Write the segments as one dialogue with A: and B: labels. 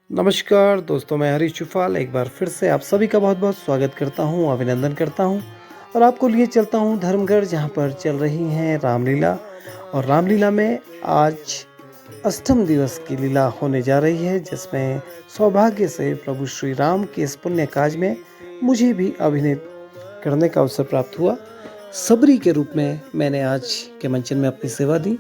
A: नमस्कार दोस्तों, मैं हरीश चुफाल एक बार फिर से आप सभी का बहुत-बहुत स्वागत करता हूँ, अभिनंदन करता हूँ और आपको लिए चलता हूँ धर्मगढ़, जहाँ पर चल रही हैं रामलीला। और रामलीला में आज अष्टम दिवस की लीला होने जा रही है, जिसमें सौभाग्य से प्रभु श्री राम के इस पुण्य काज में मुझे भी अभिनय करने का अवसर प्राप्त हुआ। सबरी के रूप में मैंने आज के मंचन में अपनी सेवा दी।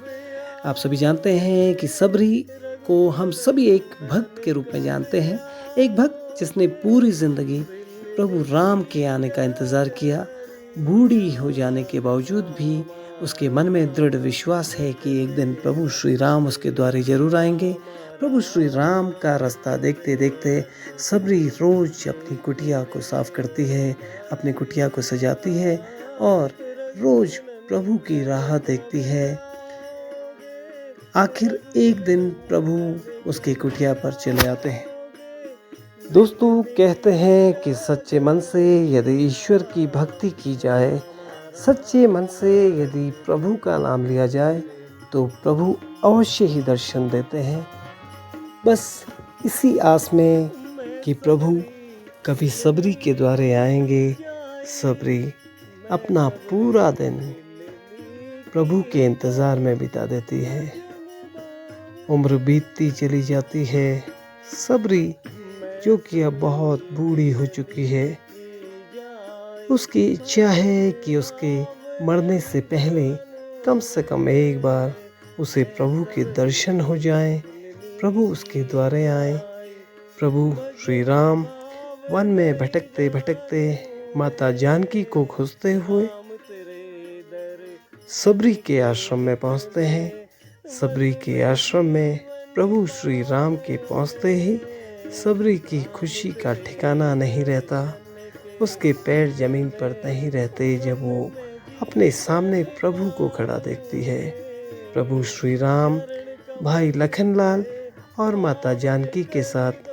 A: आप सभी जानते हैं कि सबरी को हम सभी एक भक्त के रूप में जानते हैं। एक भक्त जिसने पूरी ज़िंदगी प्रभु राम के आने का इंतज़ार किया। बूढ़ी हो जाने के बावजूद भी उसके मन में दृढ़ विश्वास है कि एक दिन प्रभु श्री राम उसके द्वारे ज़रूर आएंगे। प्रभु श्री राम का रास्ता देखते देखते सबरी रोज़ अपनी कुटिया को साफ करती है, अपनी कुटिया को सजाती है और रोज़ प्रभु की राह देखती है। आखिर एक दिन प्रभु उसकी कुटिया पर चले आते हैं। दोस्तों, कहते हैं कि सच्चे मन से यदि ईश्वर की भक्ति की जाए, सच्चे मन से यदि प्रभु का नाम लिया जाए, तो प्रभु अवश्य ही दर्शन देते हैं। बस इसी आस में कि प्रभु कभी सबरी के द्वारे आएंगे। सबरी अपना पूरा दिन प्रभु के इंतज़ार में बिता देती है। उम्र बीतती चली जाती है। सबरी, जो कि अब बहुत बूढ़ी हो चुकी है, उसकी इच्छा है कि उसके मरने से पहले कम से कम एक बार उसे प्रभु के दर्शन हो जाएं, प्रभु उसके द्वारे आए। प्रभु श्री राम वन में भटकते भटकते माता जानकी को खोजते हुए सबरी के आश्रम में पहुंचते हैं। सबरी के आश्रम में प्रभु श्री राम के पहुंचते ही सबरी की खुशी का ठिकाना नहीं रहता। उसके पैर जमीन पर नहीं रहते जब वो अपने सामने प्रभु को खड़ा देखती है। प्रभु श्री राम भाई लखनलाल और माता जानकी के साथ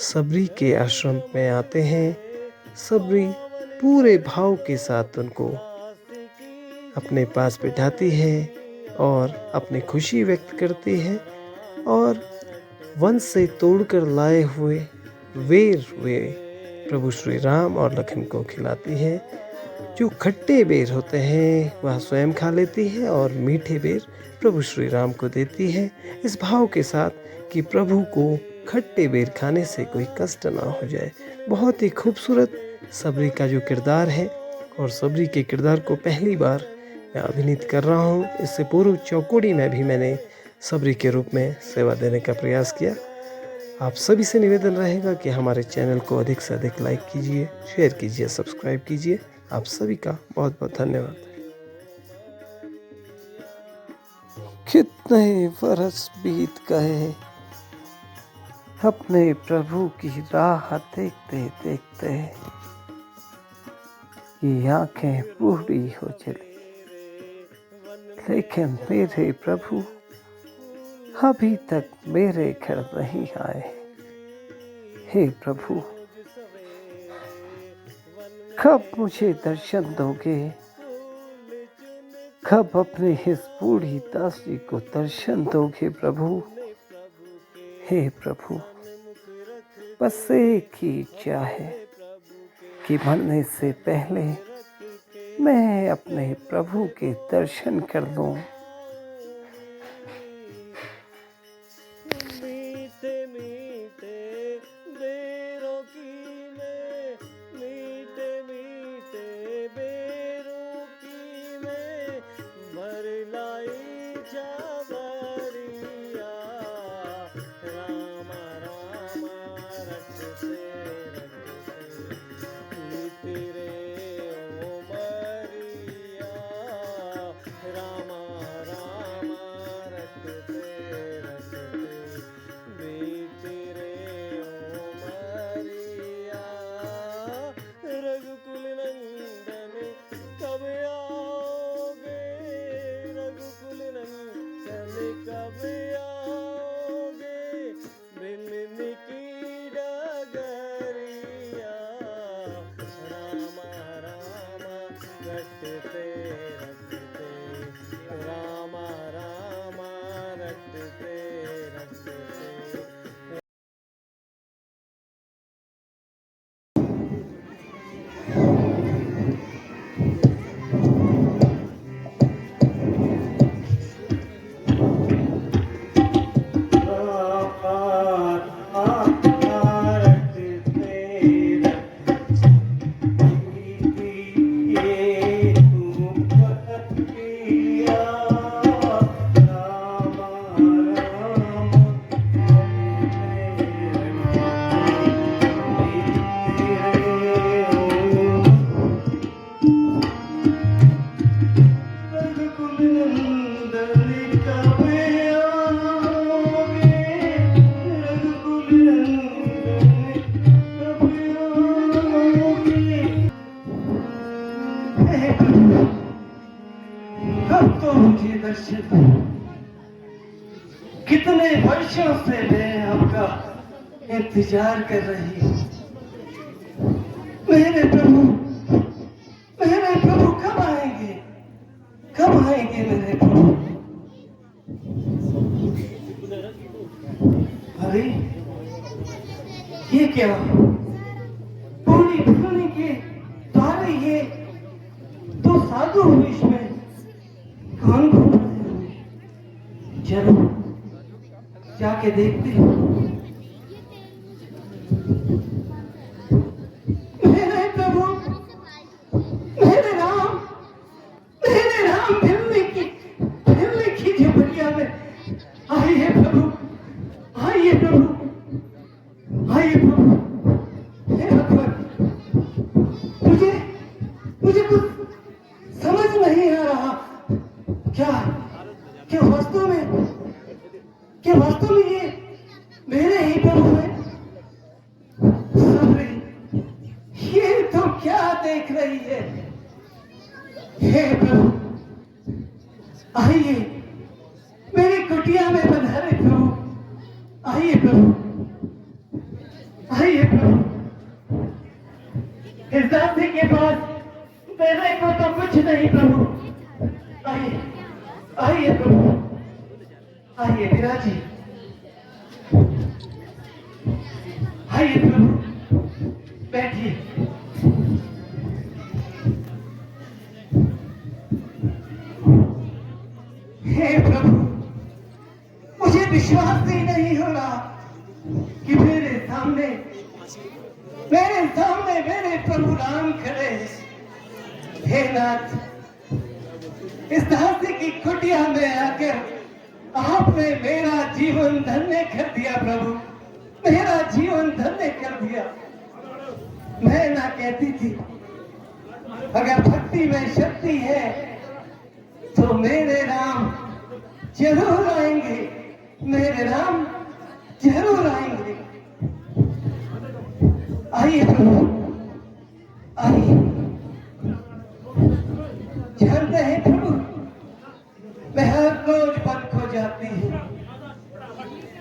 A: सबरी के आश्रम में आते हैं। सबरी पूरे भाव के साथ उनको अपने पास बिठाती है और अपनी खुशी व्यक्त करती है और वन से तोड़कर लाए हुए बेर वे प्रभु श्री राम और लखन को खिलाती है। जो खट्टे बेर होते हैं वह स्वयं खा लेती है और मीठे बेर प्रभु श्री राम को देती है, इस भाव के साथ कि प्रभु को खट्टे बेर खाने से कोई कष्ट ना हो जाए। बहुत ही खूबसूरत सबरी का जो किरदार है, और सबरी के किरदार को पहली बार मैं अभिनीत कर रहा हूँ। इससे पूर्व चौकोड़ी में भी मैंने सबरी के रूप में सेवा देने का प्रयास किया। आप सभी से निवेदन रहेगा कि हमारे चैनल को अधिक से अधिक लाइक कीजिए, शेयर कीजिए, सब्सक्राइब कीजिए। आप सभी का बहुत बहुत धन्यवाद। कितने बरस बीत गए अपने प्रभु की राह देखते देखते, ये आंखें बूढ़ी हो चली, लेकिन मेरे प्रभु अभी तक मेरे घर नहीं आए। हे प्रभु, कब मुझे दर्शन दोगे? कब अपने इस बूढ़ी दासी को दर्शन दोगे प्रभु? हे प्रभु, बस एक ही इच्छा है कि मरने से पहले मैं अपने प्रभु के दर्शन कर लूं। मीठे मीठे बेरों की मैं, मीठे मीठे बेरों की मैं, भर लाई जावरिया, रामा रामा रट से तेरे ओ मरिया, रामा
B: अब तो मुझे दर्शन, कितने वर्षों से मैं आपका इंतजार कर रही हूँ। मेरे प्रभु कब आएंगे, कब आएंगे मेरे प्रभु? अरे ये क्या, पूरी पृथ्वी के द्वारे ये दो साधु वेश में कौन घूम रहे हैं? चलो जाके देखते हैं। मेरे प्रभु, मेरे राम दिल्ली की झुपड़िया में आइए प्रभु, आइए प्रभु, आइए प्रभु। हे भगवान, मुझे कुछ समझ नहीं आ रहा। क्या वास्तव में ये मेरे ही प्रभु हैं? सबरी, ये तो क्या देख रही है? हे प्रभु, आइए मेरी कुटिया में पधारे प्रभु, आइए प्रभु, आइए प्रभु। इस दासी के पास मेरे को तो कुछ नहीं प्रभु। आइए आइए प्रभु, आइए विराजी, आइए प्रभु, बैठिए। हे प्रभु, मुझे विश्वास ही नहीं हो रहा कि मेरे सामने मेरे प्रभु राम खड़े हैं। हे नाथ, इस दासी की कुटिया में आकर आपने मेरा जीवन धन्य कर दिया प्रभु, मेरा जीवन धन्य कर दिया। मैं ना कहती थी, अगर भक्ति में शक्ति है तो मेरे राम जरूर आएंगे, मेरे राम जरूर आएंगे। आइए प्रभु, आइए। जानते हैं प्रभु, मैं हर रोज बन खो जाती हूँ,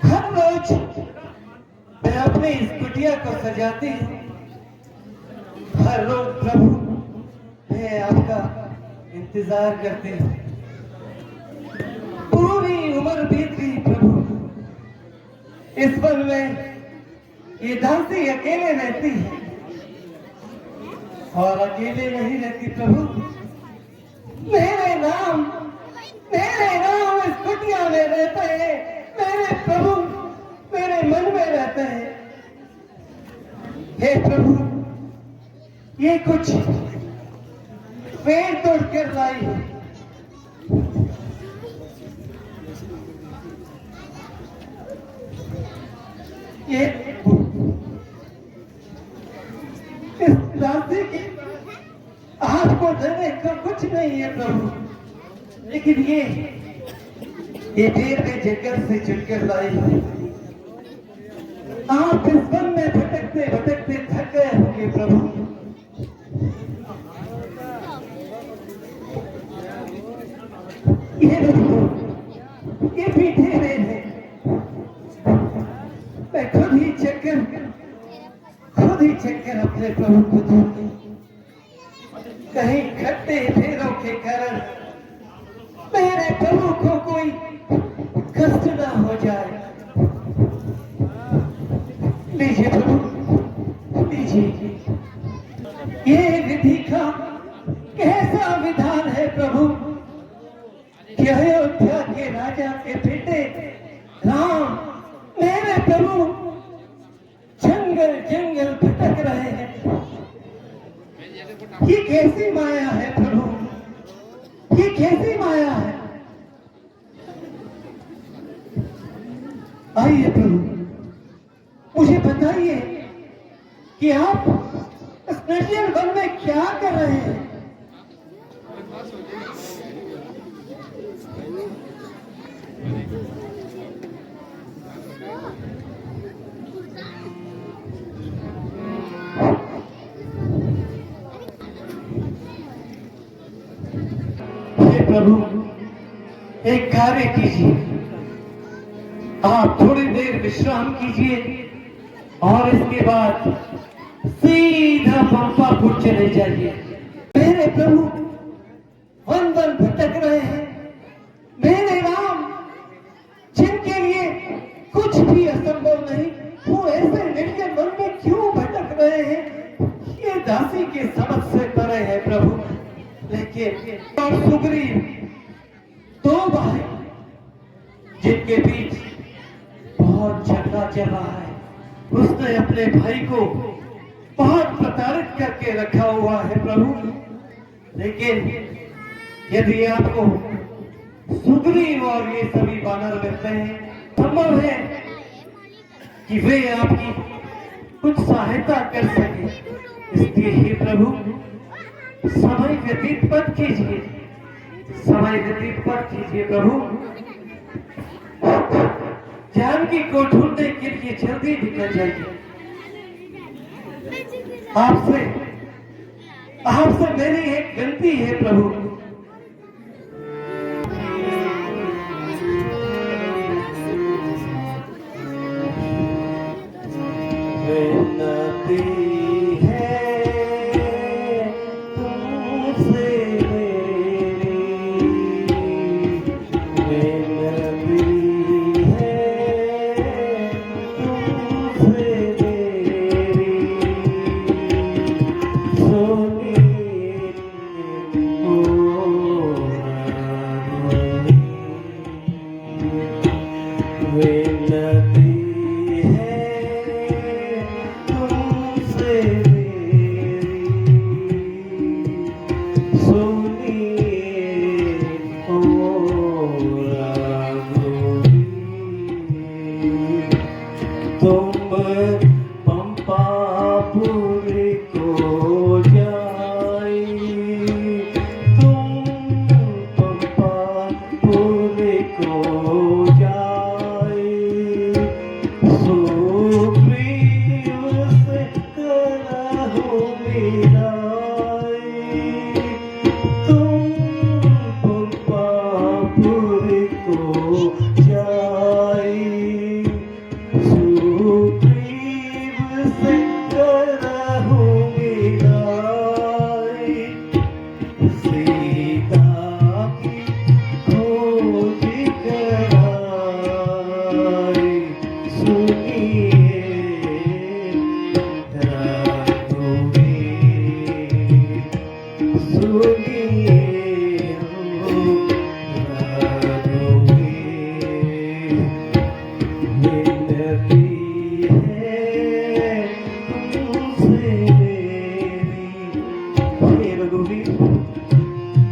B: हर रोज मैं अपनी इस कुटिया को सजाती हूँ। हर रोज प्रभु मैं आपका इंतजार करती हूँ। पूरी उम्र बीत गई प्रभु, इस वन में ये दासी अकेले रहती है, और अकेले नहीं रहती प्रभु, मेरे नाम इस कुटिया में रहते हैं, मेरे प्रभु मेरे मन में रहते हैं। हे प्रभु, ये कुछ पेड़ तोड़ कर लाई है। ये इस रास्ते की आपको देने का कुछ नहीं है प्रभु, लेकिन ये पेड़ में जंगल से चुनकर लाई है। आप इस वन में भटकते भटकते थक गए होंगे प्रभु। ये पीठे में है, मैं खुद ही चक्कर अपने प्रभु को दूंगी। कहीं खट्टे फेरों के कारण मेरे प्रभु को कोई कष्ट ना हो जाए। लीजिए प्रभु, लीजिए। ये विधि का कैसा विधान है प्रभु कि अयोध्या के राजा के बेटे राम मेरे प्रभु जंगल भटक रहे हैं। ये कैसी माया है प्रभु, ये कैसी माया है? आइए प्रभु, मुझे बताइए कि आप इस निर्जन वन में क्या कर रहे हैं? प्रभु, एक कार्य कीजिए, आप थोड़ी देर विश्राम कीजिए और इसके बाद सीधा पंपापुर चले जाइए। मेरे प्रभु वन वन भटक रहे हैं, मेरे राम, जिनके लिए कुछ भी असंभव नहीं, वो ऐसे निर्जन वन में क्यों भटक रहे हैं? ये दासी के समझ से परे है प्रभु। लेकिन और सुग्रीव, दो भाई जिनके बीच बहुत झगड़ा चल रहा है, उसने अपने भाई को बहुत प्रताड़ित करके रखा हुआ है प्रभु। लेकिन यदि आपको सुग्रीव और ये सभी वानर मिलते हैं, संभव है कि वे आपकी कुछ सहायता कर सके। इसलिए हे प्रभु, समय व्यतीत मत कीजिए, समय व्यतीत मत कीजिए प्रभु। जानकी को ढूंढने के लिए जल्दी निकल जाइए। आपसे मेरी एक विनती है प्रभु, विनती है तुमसे मेरी, विनती है तुमसे मेरी, सुनिए विनती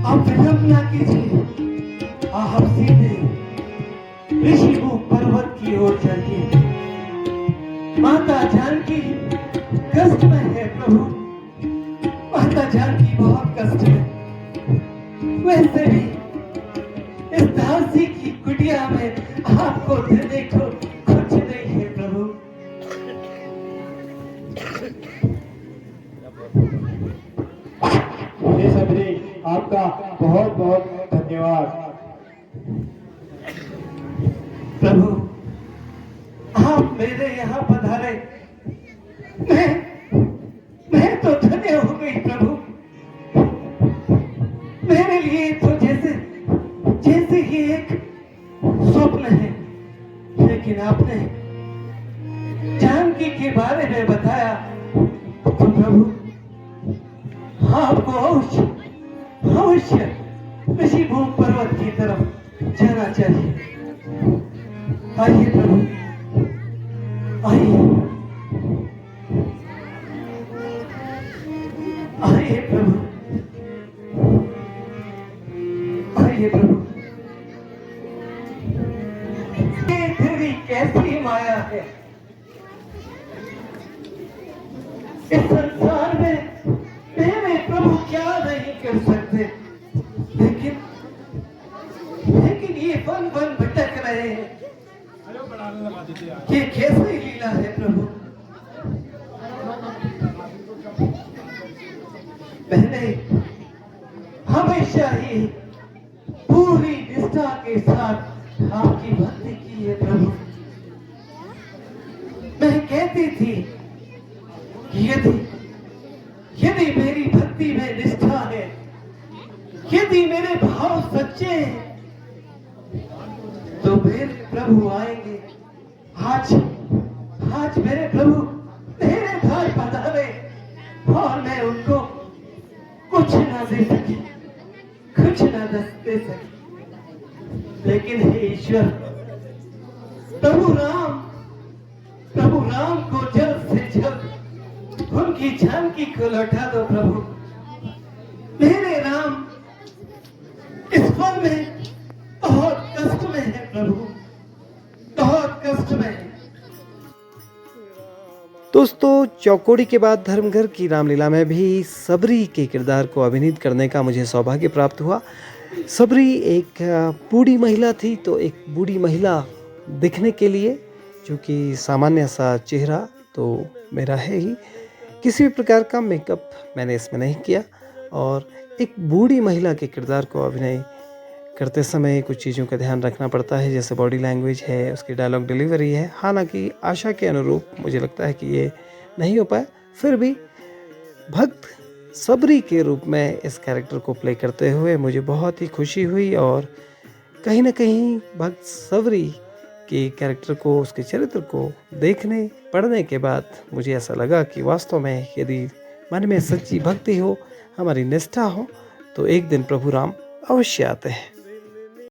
B: आप विलंब ना कीजिए, आप सीधे ऋषिमुख पर्वत की ओर जाइए। माता जानकी कष्ट में है प्रभु, माता जानकी बहुत कष्ट में। वैसे भी इस दासी की कुटिया में आपको देने को कुछ नहीं है प्रभु।
C: ये सबरी आपका बहुत बहुत धन्यवाद।
B: प्रभु, आप मेरे यहाँ पधारे, मैं तो धन्य हो गई प्रभु। मेरे लिए तो जैसे ही एक स्वप्न है, लेकिन आपने जानकी के बारे में बताया तो प्रभु, आपको अवश्य ऋषिमुख पर्वत की तरफ जाना चाहिए। आइए प्रभु, आइए आइए प्रभु, आइए प्रभु। ये तेरी कैसी माया है, इस संसार में मेरे प्रभु क्या नहीं कर सकते, लेकिन ये वन भटक रहे हैं। ये कैसी लीला है प्रभु। मैंने हमेशा ही थी कि यदि मेरी भक्ति में निष्ठा है, यदि मेरे भाव सच्चे हैं, तो मेरे प्रभु आएंगे। आज मेरे प्रभु मेरे घर पधारे और मैं उनको कुछ ना दे सकी, कुछ ना दे सकी। लेकिन हे ईश्वर, प्रभु राम को जल्द से जल्द उनकी जानकी को लौटा दो प्रभु। मेरे राम इस पल में बहुत कष्ट में है प्रभु, बहुत कष्ट में है।
A: दोस्तों, चौकोड़ी के बाद धर्मघर की रामलीला में भी सबरी के किरदार को अभिनीत करने का मुझे सौभाग्य प्राप्त हुआ। सबरी एक बूढ़ी महिला थी, तो एक बूढ़ी महिला दिखने के लिए, जो कि सामान्य सा चेहरा तो मेरा है ही, किसी भी प्रकार का मेकअप मैंने इसमें नहीं किया, और एक बूढ़ी महिला के किरदार को अभिनय करते समय कुछ चीज़ों का ध्यान रखना पड़ता है, जैसे बॉडी लैंग्वेज है, उसकी डायलॉग डिलीवरी है। हालांकि आशा के अनुरूप मुझे लगता है कि ये नहीं हो पाया, फिर भी भक्त सबरी के रूप में इस कैरेक्टर को प्ले करते हुए मुझे बहुत ही खुशी हुई, और कहीं ना कहीं भक्त सबरी के कैरेक्टर को, उसके चरित्र को पढ़ने के बाद मुझे ऐसा लगा कि वास्तव में यदि मन में सच्ची भक्ति हो, हमारी निष्ठा हो, तो एक दिन प्रभु राम अवश्य आते हैं।